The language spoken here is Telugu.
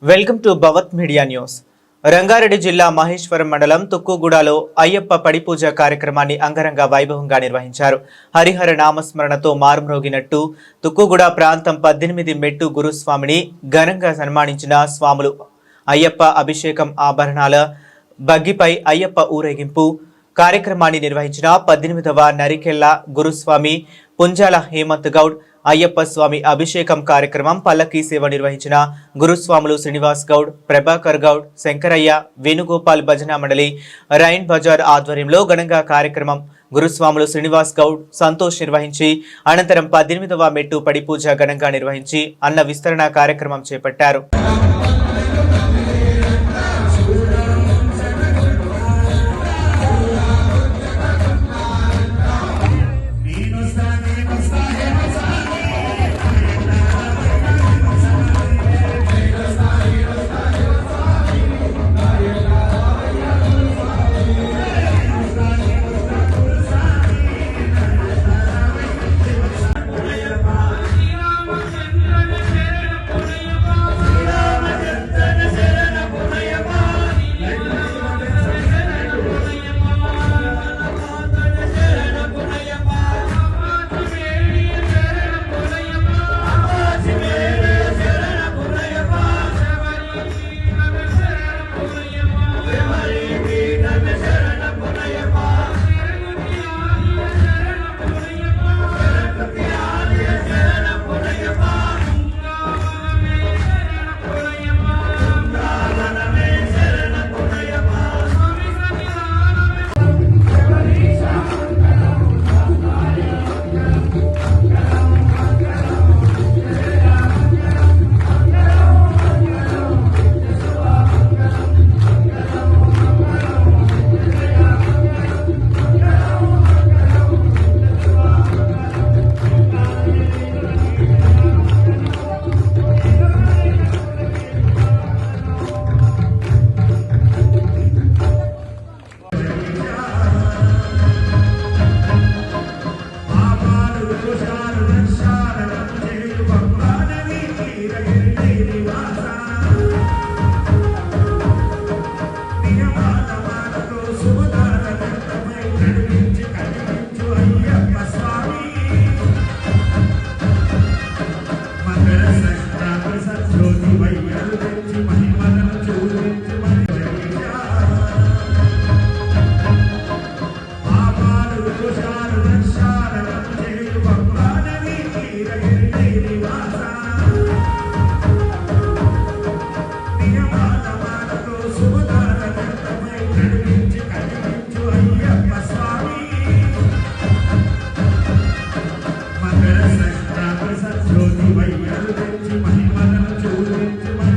Welcome to Bhavat media news. Rangareddy జిల్లా మహేశ్వరం మండలం తుక్కుగూడలో అయ్యప్ప పడిపూజ కార్యక్రమాన్ని అంగరంగ వైభవంగా నిర్వహించారు. హరిహర నామస్మరణతో మారుమ్రోగినట్టు తుక్కుగూడ ప్రాంతం 18 మెట్టు గురుస్వామిని ఘనంగా సన్మానించిన స్వాములు. అయ్యప్ప అభిషేకం, ఆభరణాల బగ్గిపై అయ్యప్ప ఊరేగింపు కార్యక్రమాన్ని నిర్వహించిన 18వ నరికెళ్ల గురుస్వామి పుంజాల హేమంత్ గౌడ్, అయ్యప్ప స్వామి అభిషేకం కార్యక్రమం పల్లకీ సేవ నిర్వహించిన గురుస్వాములు శ్రీనివాస్ గౌడ్, ప్రభాకర్ గౌడ్, శంకరయ్య, వేణుగోపాల్ భజన మండలి, రైన్ బజార్ ఆధ్వర్యంలో ఘనంగా కార్యక్రమం గురుస్వాములు శ్రీనివాస్ గౌడ్, సంతోష్ నిర్వహించి అనంతరం 18వ మెట్టు పడిపూజ ఘనంగా నిర్వహించి అన్న విస్తరణ కార్యక్రమం చేపట్టారు.